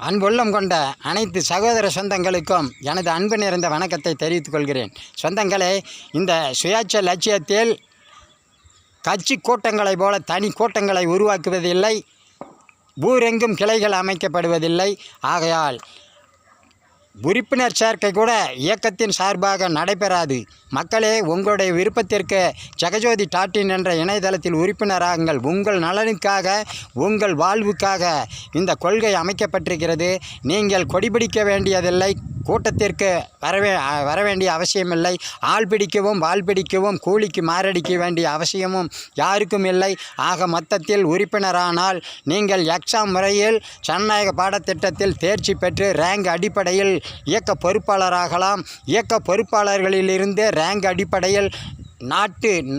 அன்புள்ளம் கொண்ட அனைத்து சகோதர சொந்தங்களுக்கும் எனது அன்பு நிறைந்த வணக்கத்தை தெரிவித்துக் கொள்கிறேன். சொந்தங்களே, இந்த சுயாட்சி லட்சியத்தில் கட்சி கூட்டங்களைப் போல தனி கூட்டங்களை உருவாக்குவதில்லை, ஊரெங்கும் கிளைகள் அமைக்கப்படுவதில்லை. ஆகையால் உறுப்பினர் சேர்க்கை கூட இயக்கத்தின் சார்பாக நடைபெறாது. மக்களே, உங்களுடைய விருப்பத்திற்கு ஜெகஜோதி.in என்ற இணையதளத்தில் உறுப்பினராகுங்கள். உங்கள் நலனுக்காக, உங்கள் வாழ்வுக்காக இந்த கொள்கை அமைக்கப்பட்டிருக்கிறது. நீங்கள் கொடிபிடிக்க வேண்டியதில்லை, கூட்டத்திற்கு வர வேண்டிய அவசியமில்லை. ஆள் பிடிக்கவும் வால் பிடிக்கவும் கூலிக்கு மாரடிக்க வேண்டிய அவசியமும் யாருக்கும் இல்லை. ஆக மொத்தத்தில் உறுப்பினரானால் நீங்கள் எக்ஸாம் முறையில் ஜனநாயக பாடத்திட்டத்தில் தேர்ச்சி பெற்று ரேங்க் அடிப்படையில் இயக்க பொறுப்பாளராகலாம். இயக்க பொறுப்பாளர்களிலிருந்து ரேங்க் அடிப்படையில்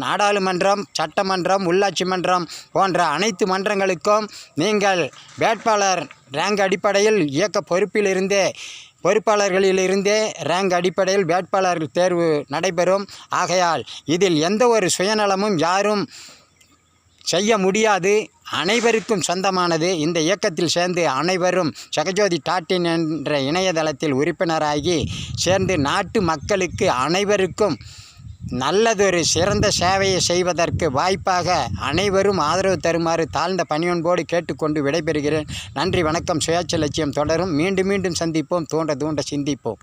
நாடாளுமன்றம், சட்டமன்றம், உள்ளாட்சி மன்றம் போன்ற அனைத்து மன்றங்களுக்கும் நீங்கள் வேட்பாளர் ரேங்க் அடிப்படையில் இயக்க பொறுப்பாளர்களிலிருந்தே ரேங்க் அடிப்படையில் வேட்பாளர் தேர்வு நடைபெறும். ஆகையால் இதில் எந்த ஒரு சுயநலமும் யாரும் செய்ய முடியாது. அனைவருக்கும் சொந்தமானது. இந்த இயக்கத்தில் சேர்ந்து அனைவரும் ஜெகஜோதி.in என்ற இணையதளத்தில் உறுப்பினராகி சேர்ந்து நாட்டு மக்களுக்கு அனைவருக்கும் நல்லதொரு சிறந்த சேவையை செய்வதற்கு வாய்ப்பாக அனைவரும் ஆதரவு தருமாறு தாழ்ந்த பணியொன்போடு கேட்டுக்கொண்டு விடைபெறுகிறேன். நன்றி, வணக்கம். சுயாட்சி லட்சியம் தொடரும். மீண்டும் சந்திப்போம். தூண்ட சிந்திப்போம்.